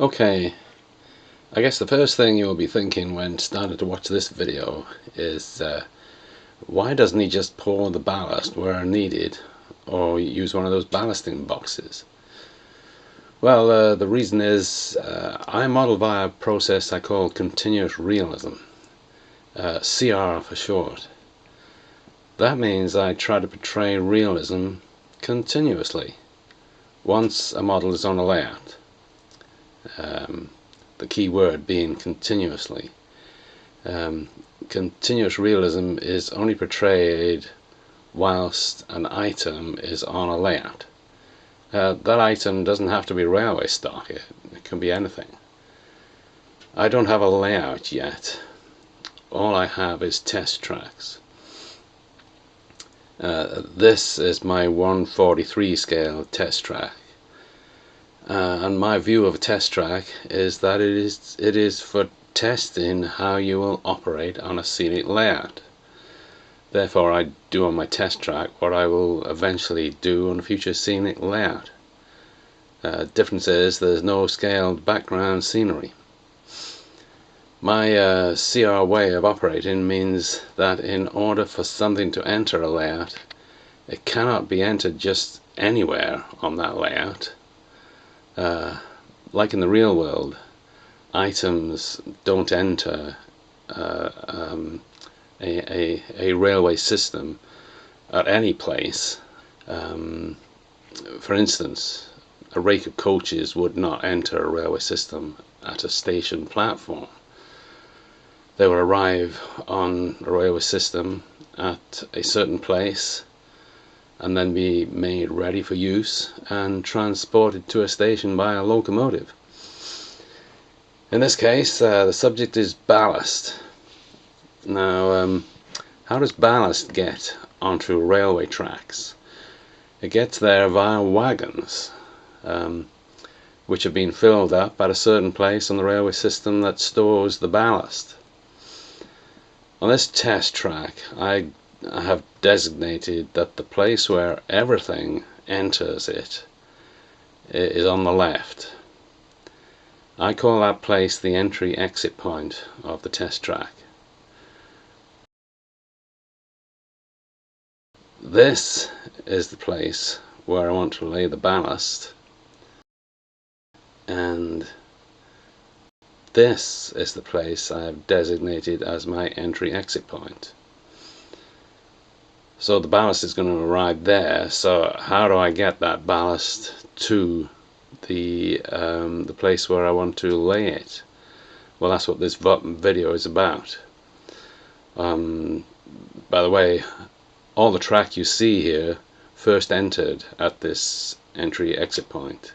Okay, I guess the first thing you'll be thinking when starting to watch this video is why doesn't he just pour the ballast where needed or use one of those ballasting boxes? Well, the reason is I model via a process I call continuous realism, CR for short. That means I try to portray realism continuously once a model is on a layout. The key word being continuously. Continuous realism is only portrayed whilst an item is on a layout. That item doesn't have to be railway stock, it can be anything. I don't have a layout yet, all I have is test tracks. This is my 1/43 scale test track. And my view of a test track is that it is for testing how you will operate on a scenic layout. Therefore I do on my test track what I will eventually do on a future scenic layout. Difference is there's no scaled background scenery. My CR way of operating means that in order for something to enter a layout, it cannot be entered just anywhere on that layout. Like in the real world, items don't enter a railway system at any place. For instance, a rake of coaches would not enter a railway system at a station platform. They would arrive on a railway system at a certain place and then be made ready for use and transported to a station by a locomotive. In this case, the subject is ballast. Now, how does ballast get onto railway tracks? It gets there via wagons, which have been filled up at a certain place on the railway system that stores the ballast. On this test track, I have designated that the place where everything enters it is on the left. I call that place the entry-exit point of the test track. This is the place where I want to lay the ballast, and this is the place I have designated as my entry-exit point. So the ballast is going to arrive there, so how do I get that ballast to the place where I want to lay it? Well, that's what this video is about. By the way, all the track you see here first entered at this entry-exit point,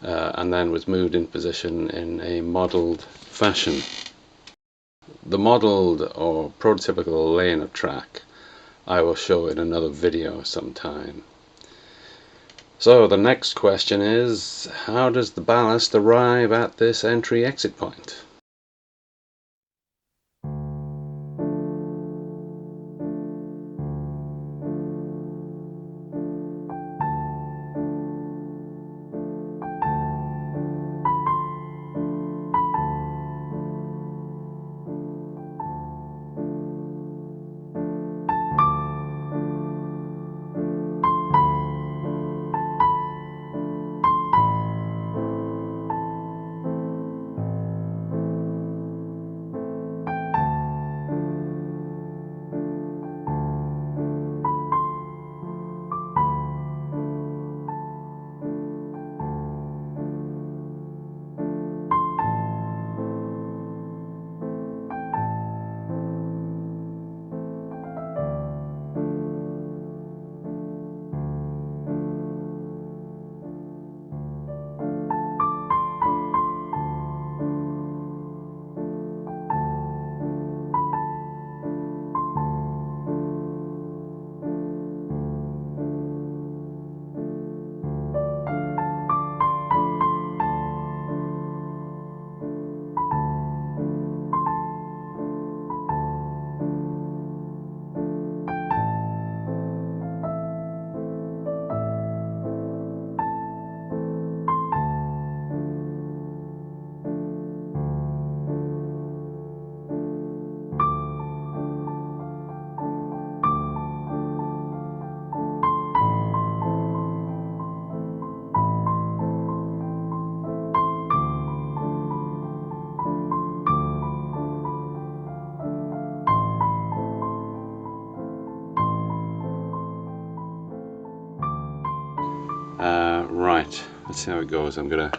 and then was moved in position in a modelled fashion. The modelled or prototypical laying of track I will show in another video sometime. So the next question is, how does the ballast arrive at this entry-exit point? Right, let's see how it goes. I'm gonna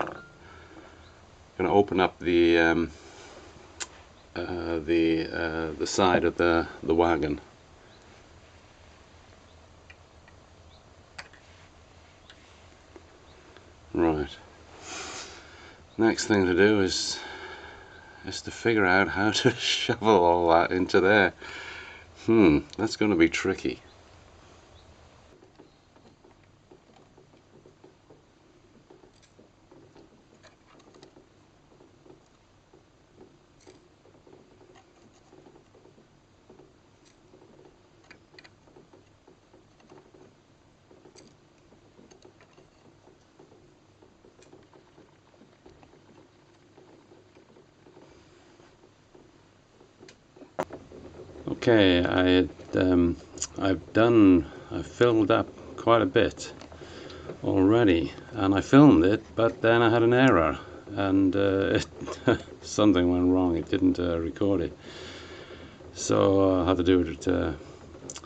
open up the side of the wagon. Right. Next thing to do is to figure out how to shovel all that into there. That's going to be tricky. Okay, I've filled up quite a bit already, and I filmed it, but then I had an error, and something went wrong. It didn't record it, so I had to do it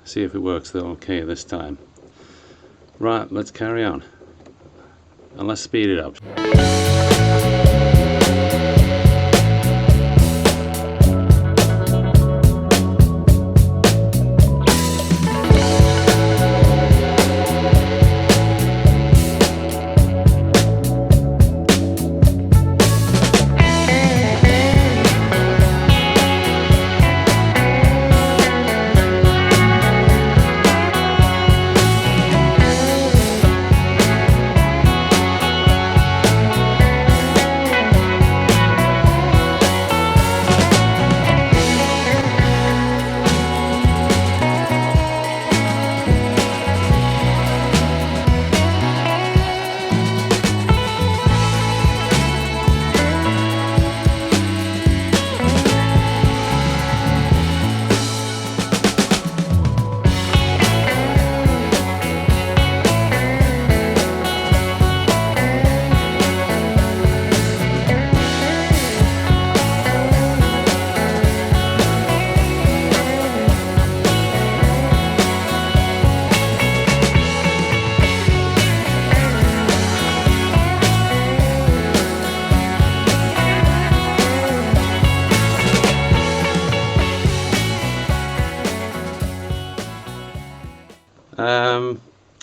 see if it works okay this time. Right, let's carry on, and let's speed it up.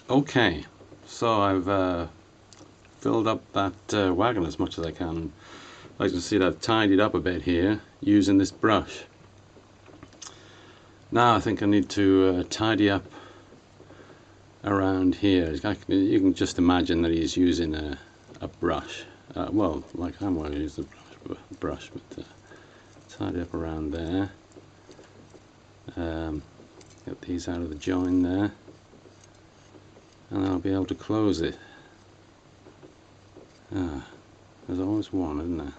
Okay, so I've filled up that wagon as much as I can. As you can see, I've tidied up a bit here using this brush. Now I think I need to tidy up around here. You can just imagine that he's using a brush. Well, like I'm going to use the brush, but tidy up around there. Get these out of the join there, and I'll be able to close it. There's always one, isn't there?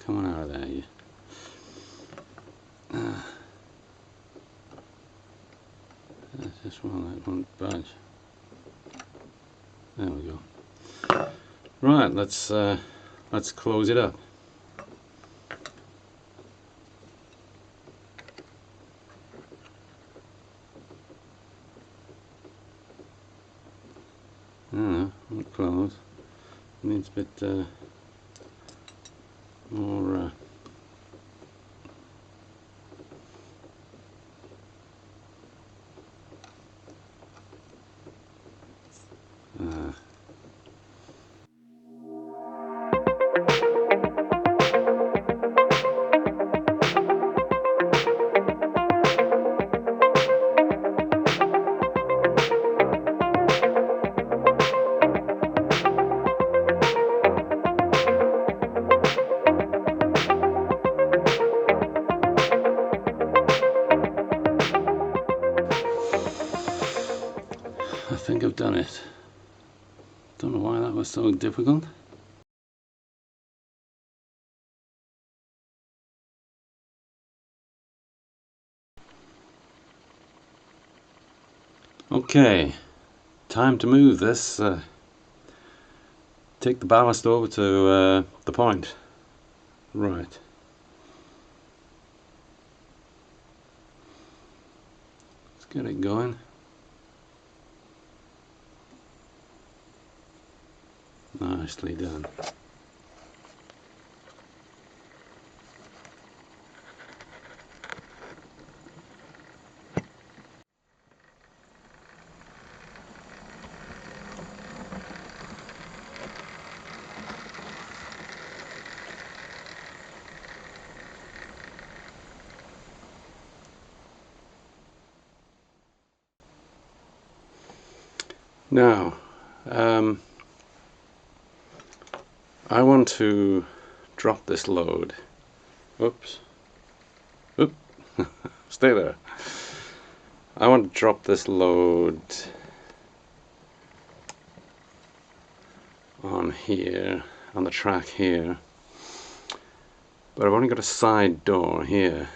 Come on out of there, you. That's just one that won't budge. There we go. Right, let's close it up. Won't close. Needs a bit more. I think I've done it. Don't know why that was so difficult. Okay, time to move this. Take the ballast over to the point. Right. Let's get it going. Nicely done. Now, I want to drop this load. Oops. Oop. Stay there. I want to drop this load on here, on the track here. But I've only got a side door here.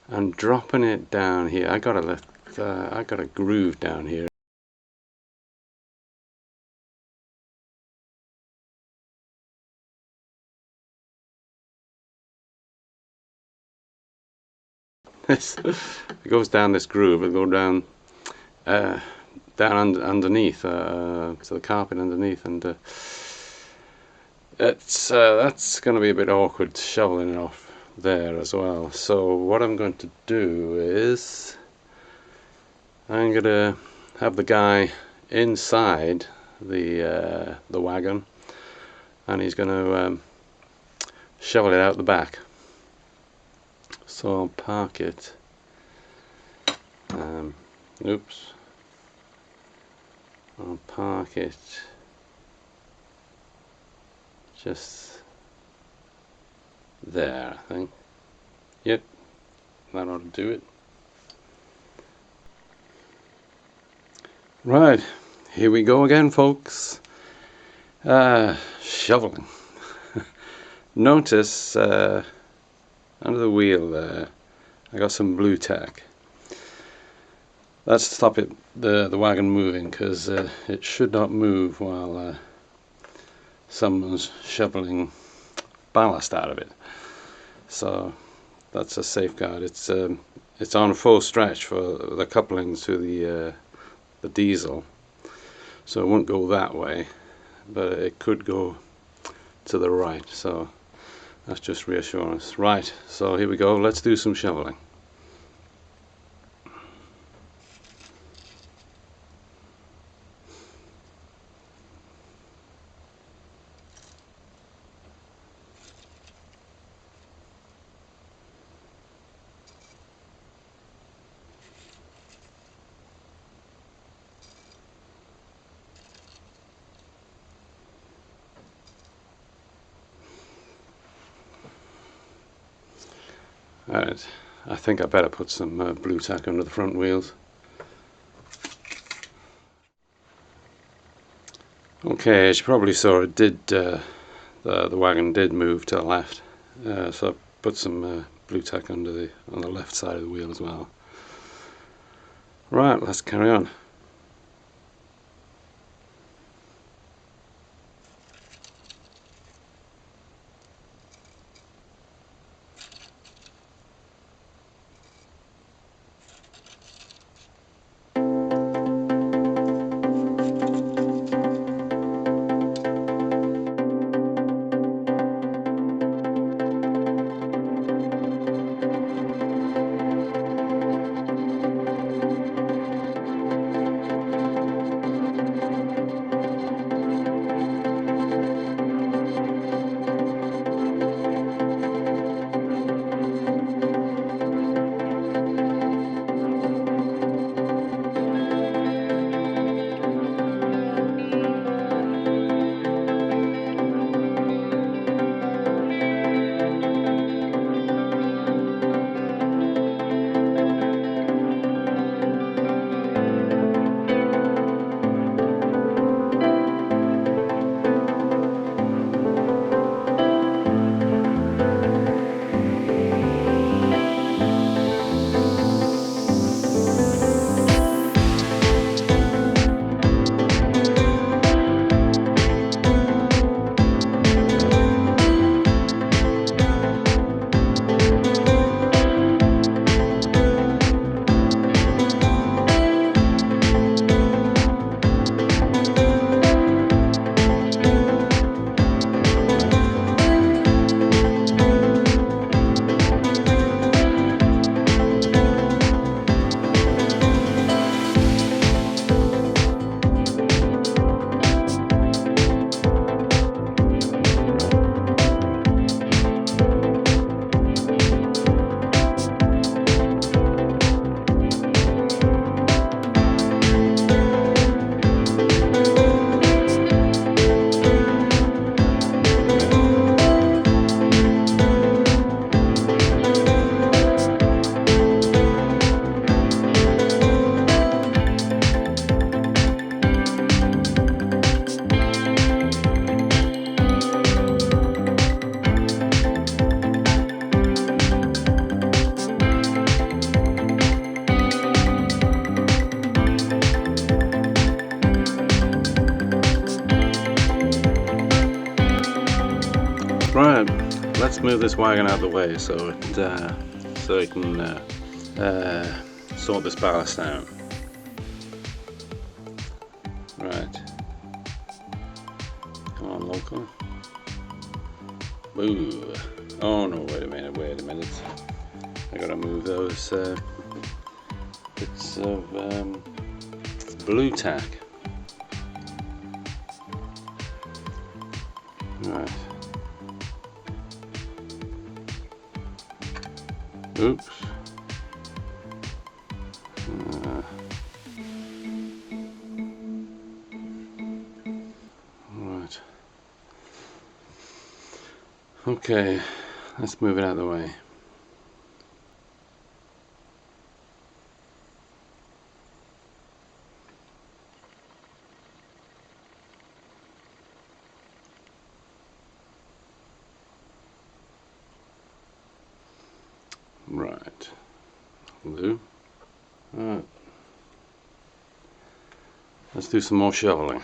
And dropping it down here, I got a groove down here. It goes down this groove. It'll go down, underneath, to the carpet underneath, and that's going to be a bit awkward shoveling it off there as well. So what I'm going to do is I'm going to have the guy inside the wagon, and he's going to shovel it out the back. So I'll park it. Oops. I'll park it just there, I think. Yep, that ought to do it. Right, here we go again, folks. Shoveling. Notice under the wheel there, I got some blue tack. That's to stop the wagon moving, because it should not move while someone's shoveling ballast out of it. So that's a safeguard. It's on full stretch for the couplings to the diesel, so it won't go that way, but it could go to the right. So that's just reassurance. Right, so here we go. Let's do some shoveling. Alright, I think I better put some blue tack under the front wheels. Okay, as you probably saw, it did the wagon did move to the left, so I put some blue tack on the left side of the wheel as well. Right, let's carry on. move this wagon out of the way so it can sort this ballast out. Right. Come on, local. Move. Oh no, wait a minute. I gotta move those bits of blue tack. Right. Oops. Right. Okay, let's move it out of the way. Right. Will do. Alright. Let's do some more shoveling.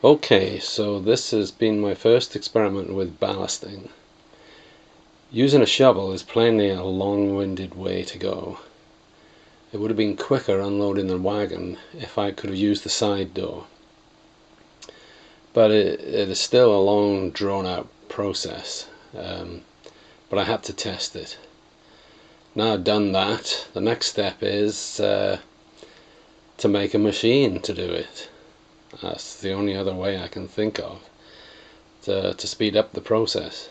Okay, so this has been my first experiment with ballasting. Using a shovel is plainly a long-winded way to go. It would have been quicker unloading the wagon if I could have used the side door. But it is still a long, drawn-out process. But I had to test it. Now I've done that, the next step is to make a machine to do it. That's the only other way I can think of to speed up the process.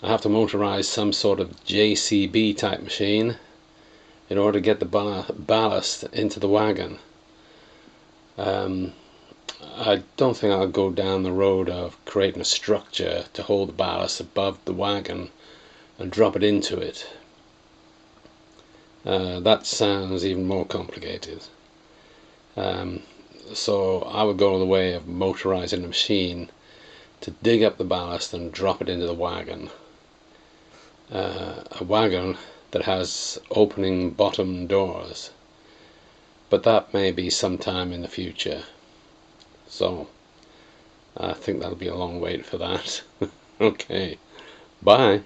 I have to motorize some sort of JCB type machine in order to get the ballast into the wagon. I don't think I'll go down the road of creating a structure to hold the ballast above the wagon and drop it into it. That sounds even more complicated. So I would go the way of motorizing a machine to dig up the ballast and drop it into the wagon. A wagon that has opening bottom doors, but that may be sometime in the future. So I think that'll be a long wait for that. Okay, bye.